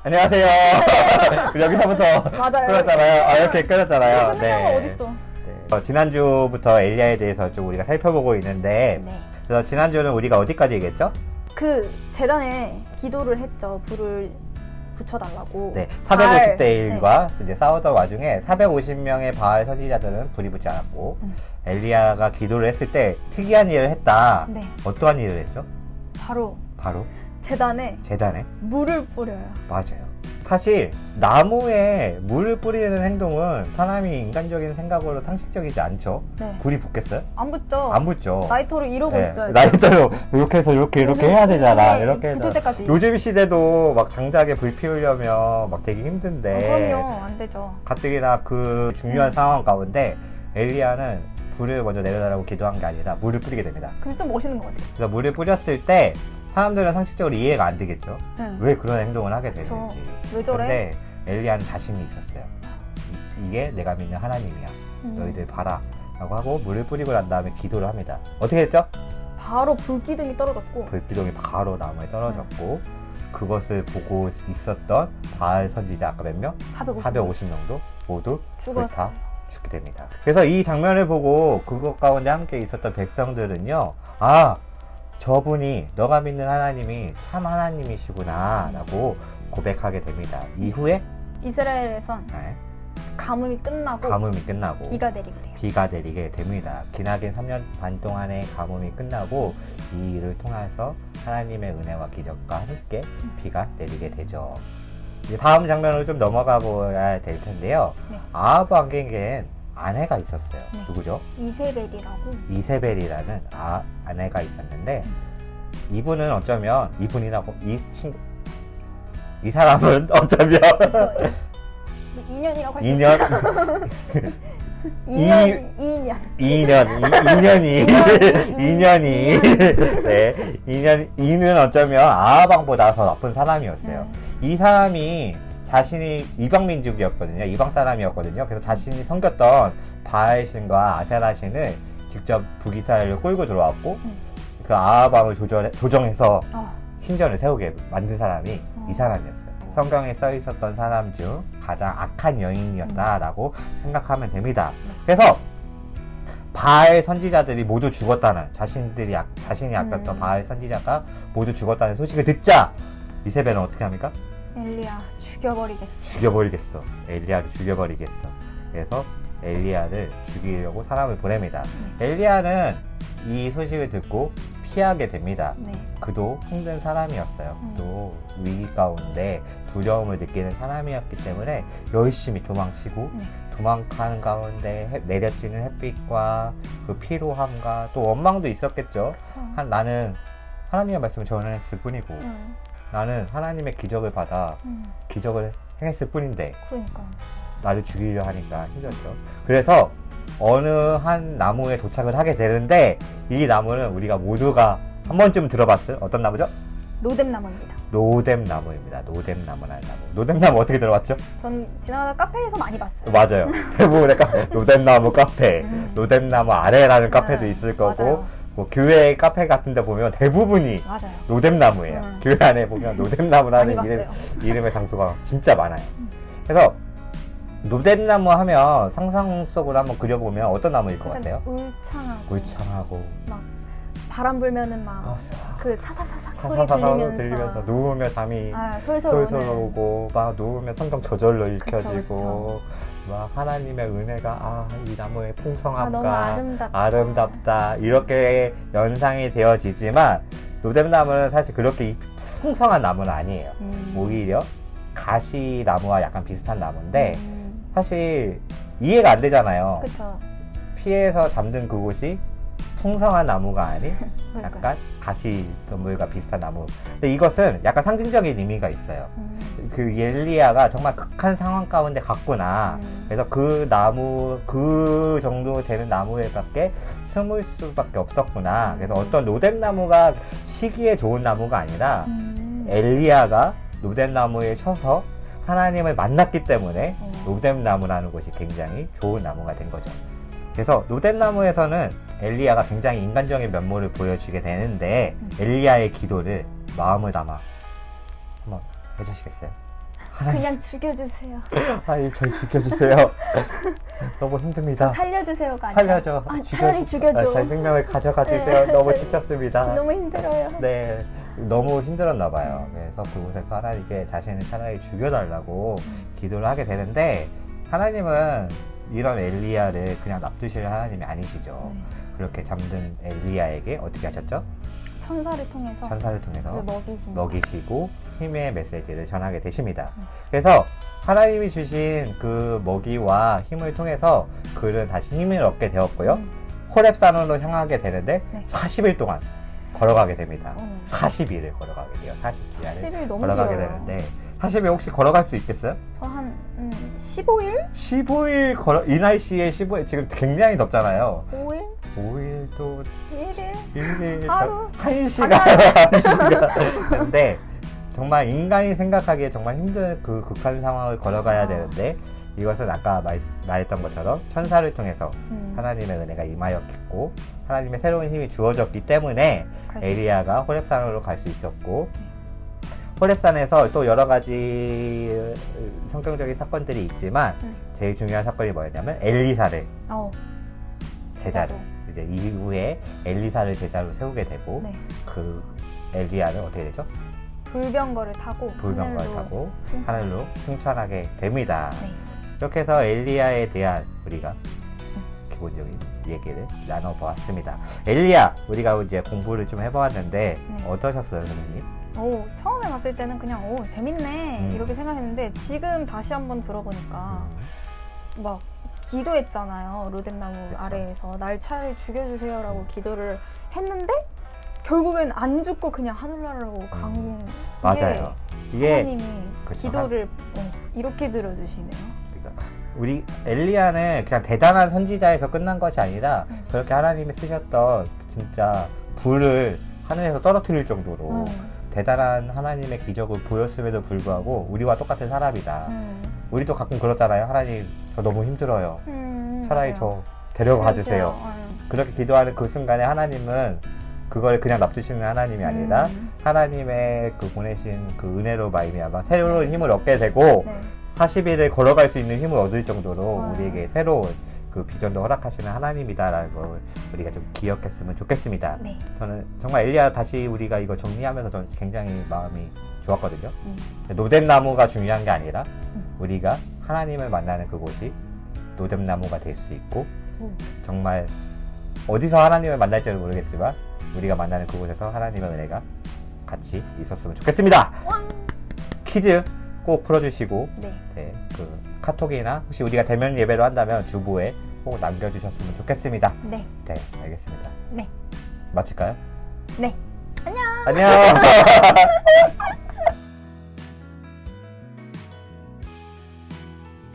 안녕하세요. 여기서부터 맞아요. 끊었잖아요. 이렇게 끊었잖아요. 끝내는 거 어딨어? 지난주부터 엘리야에 대해서 좀 우리가 살펴보고 있는데, 네. 그래서 지난주는 우리가 어디까지 얘기했죠? 그 재단에 기도를 했죠. 불을 붙여달라고. 네, 450대 네. 1과 이제 싸우던 와중에 450명의 바알 선지자들은 불이 붙지 않았고, 엘리야가 기도를 했을 때 특이한 일을 했다. 네. 어떠한 일을 했죠? 바로 재단에 물을 뿌려요. 맞아요. 사실 나무에 물을 뿌리는 행동은 사람이 인간적인 생각으로 상식적이지 않죠. 네. 불이 붙겠어요? 안 붙죠. 안 붙죠. 라이터로 이러고 네, 있어요. 라이터로 이렇게 해서 이렇게 해야 되잖아. 이게 이렇게 붙을 해서. 때까지. 요즘 시대도 막 장작에 불 피우려면 막 되게 힘든데. 그럼요. 안 되죠. 가뜩이나 그 중요한 상황 가운데 엘리야는 불을 먼저 내려달라고 기도한 게 아니라 물을 뿌리게 됩니다. 근데 좀 멋있는 것 같아요. 그래서 물을 뿌렸을 때 사람들은 상식적으로 이해가 안 되겠죠. 네. 왜 그런 행동을 하게 되는지. 그쵸. 왜 저래? 근데 엘리야는 자신이 있었어요. 이게 내가 믿는 하나님이야. 너희들 봐라. 라고 하고 물을 뿌리고 난 다음에 기도를 합니다. 어떻게 됐죠? 바로 불기둥이 떨어졌고. 불기둥이 바로 나무에 떨어졌고 그것을 보고 있었던 바알 선지자 아까 몇 명? 450명도 모두 죽었어요. 불타 죽게 됩니다. 그래서 이 장면을 보고 그것 가운데 함께 있었던 백성들은요, 아, 저분이 너가 믿는 하나님이 참 하나님이시구나 라고 고백하게 됩니다. 이후에 이스라엘에선 가뭄이 끝나고 비가 내리게 돼요. 비가 내리게 됩니다. 기나긴 3년 반 동안의 가뭄이 끝나고 이 일을 통해서 하나님의 은혜와 기적과 함께 비가 내리게 되죠. 이제 다음 장면으로 좀 넘어가 보아야 될 텐데요. 네. 아합 왕에겐 아내가 있었어요. 네. 누구죠? 이세벨이라고. 이세벨이라는 아내가 있었는데 이분은 어쩌면 이 사람은 어쩌면 그쵸? 2년이라고 할 수 있어요. 2년은 어쩌면 아하방보다 더 나쁜 사람이었어요. 이 사람이 자신이 이방 민족이었거든요. 이방 사람이었거든요. 그래서 자신이 섬겼던 바알신과 아세라신을 직접 북이스라엘로 끌고 들어왔고 그 아하방을 조정해서 신전을 세우게 만든 사람이 이 사람이었어요. 성경에 써 있었던 사람 중 가장 악한 여인이었다라고 생각하면 됩니다. 그래서 바알 선지자들이 모두 죽었다는 자신이 아꼈던 바알 선지자가 모두 죽었다는 소식을 듣자 이세벨은 어떻게 합니까? 엘리야 죽여버리겠어. 엘리야를 죽여버리겠어. 그래서 엘리야를 죽이려고 사람을 보냅니다. 엘리야는 이 소식을 듣고 피하게 됩니다. 네. 그도 힘든 사람이었어요. 또 위기 가운데 두려움을 느끼는 사람이었기 때문에 열심히 도망치고 도망가는 가운데 내려지는 햇빛과 그 피로함과 또 원망도 있었겠죠. 나는 하나님의 말씀을 전했을 뿐이고 나는 하나님의 기적을 받아 기적을 행했을 뿐인데 그러니까 나를 죽이려 하니까 힘들었죠. 그래서 어느 한 나무에 도착을 하게 되는데 이 나무는 우리가 모두가 한 번쯤 들어봤어요? 어떤 나무죠? 로뎀나무입니다. 노뎀나무입니다. 노뎀나무라는 나무. 노뎀나무 어떻게 들어봤죠? 전 지나가다 카페에서 많이 봤어요. 맞아요. 대부분의 노뎀나무 카페, 노뎀나무 아래라는 카페도 있을 거고 맞아요. 뭐 교회 카페 같은 데 보면 대부분이 맞아요. 노뎀나무예요. 교회 안에 보면 노뎀나무라는 많이 이름의 장소가 진짜 많아요. 그래서 노뎀나무 하면 상상 속으로 한번 그려보면 어떤 나무일 것 같아요? 울창하고 막 바람 불면은 막 그 사사사삭 소리 들리면서 누우면 잠이 솔솔 오고 막 누우면 성경 저절로 읽혀지고 막 하나님의 은혜가 이 나무의 풍성함과 너무 아름답다 이렇게 연상이 되어지지만 노뎀나무는 사실 그렇게 풍성한 나무는 아니에요. 오히려 가시나무와 약간 비슷한 나무인데 사실 이해가 안 되잖아요. 그쵸. 피해서 잠든 그곳이 풍성한 나무가 아닌 약간 가시덤불과 비슷한 나무. 근데 이것은 약간 상징적인 의미가 있어요. 그 엘리야가 정말 극한 상황 가운데 갔구나. 그래서 그 나무, 그 정도 되는 나무에밖에 숨을 수밖에 없었구나. 그래서 어떤 노뎀나무가 시기에 좋은 나무가 아니라 엘리야가 노뎀나무에 서서 하나님을 만났기 때문에 노뎀나무라는 곳이 굉장히 좋은 나무가 된 거죠. 그래서 노뎀나무에서는 엘리야가 굉장히 인간적인 면모를 보여주게 되는데 엘리야의 기도를 마음을 담아 한번 해주시겠어요? 그냥 죽여주세요. 하나님 절 지켜주세요. 너무 힘듭니다. 살려주세요가 아니라 살려줘. 차라리 죽여줘. 제 생명을 가져가주세요. 네, 너무 저- 지쳤습니다. 너무 힘들어요. 네, 너무 힘들었나 봐요. 그래서 그곳에서 하나님께 자신을 차라리 죽여달라고 기도를 하게 되는데 하나님은 이런 엘리야를 그냥 놔두실 하나님이 아니시죠. 네. 그렇게 잠든 엘리야에게 어떻게 하셨죠? 천사를 통해서 천사를 통해서 그를 먹이신 먹이시고 힘의 메시지를 전하게 되십니다. 그래서 하나님이 주신 그 먹이와 힘을 통해서 그는 다시 힘을 얻게 되었고요. 호렙산으로 향하게 되는데 네. 40일 동안 걸어가게 됩니다. 40일 40일을 걸어가게 돼요. 40시간을 40일 너무 걸어가게 길어요. 되는데 40일 혹시 걸어갈 수 있겠어요? 저 한 15일? 15일 이 날씨에 15일 지금 굉장히 덥잖아요. 5일? 5일도 1일? 1일 하루? 1시간 1시간 근데 정말 인간이 생각하기에 정말 힘든 그 극한 상황을 걸어가야 되는데 이것은 아까 말했던 것처럼 천사를 통해서 하나님의 은혜가 임하였고 하나님의 새로운 힘이 주어졌기 때문에 갈수 엘리야가 호렙산으로 갈 수 있었고 호렙산에서 또 여러 가지 성경적인 사건들이 있지만 제일 중요한 사건이 뭐였냐면 엘리사를 제자로 이제 이후에 엘리사를 제자로 세우게 되고 네. 그 엘리야는 어떻게 되죠? 불병거를 타고 불병거를 타고 승천. 하늘로 승천하게 됩니다. 네. 이렇게 해서 엘리야에 대한 우리가 기본적인 얘기를 나눠보았습니다. 엘리야 우리가 이제 공부를 좀 해보았는데 네. 어떠셨어요, 선생님? 처음에 봤을 때는 그냥 재밌네 이렇게 생각했는데 지금 다시 한번 들어보니까 막 기도했잖아요. 로뎀나무 그쵸. 아래에서 날 차라리 죽여주세요라고 기도를 했는데 결국엔 안 죽고 그냥 하늘나라로 간 맞아요. 이게 하나님이 그쵸. 기도를 이렇게 들어주시네요. 그러니까 우리 엘리야는 그냥 대단한 선지자에서 끝난 것이 아니라 그렇게 하나님이 쓰셨던 진짜 불을 하늘에서 떨어뜨릴 정도로 대단한 하나님의 기적을 보였음에도 불구하고 우리와 똑같은 사람이다. 우리도 가끔 그렇잖아요. 하나님 저 너무 힘들어요. 차라리 맞아요. 저 데려가 주세요. 그렇게 기도하는 그 순간에 하나님은 그걸 그냥 납두시는 하나님이 아니라 하나님의 그 보내신 그 은혜로 말미암아 새로운 힘을 얻게 되고 네. 40일을 걸어갈 수 있는 힘을 얻을 정도로 아. 우리에게 새로운 그 비전도 허락하시는 하나님이다라는 걸 우리가 좀 기억했으면 좋겠습니다. 네. 저는 정말 엘리야 다시 우리가 이거 정리하면서 저는 굉장히 마음이 좋았거든요. 노뎀나무가 중요한 게 아니라 우리가 하나님을 만나는 그곳이 노뎀나무가 될 수 있고 정말 어디서 하나님을 만날지는 모르겠지만 우리가 만나는 그곳에서 하나님의 은혜가 같이 있었으면 좋겠습니다. 퀴즈 꼭 풀어주시고 네. 네, 그 카톡이나 혹시 우리가 대면 예배로 한다면 주보에 꼭 남겨주셨으면 좋겠습니다. 네. 네, 알겠습니다. 네. 마칠까요? 네. 안녕.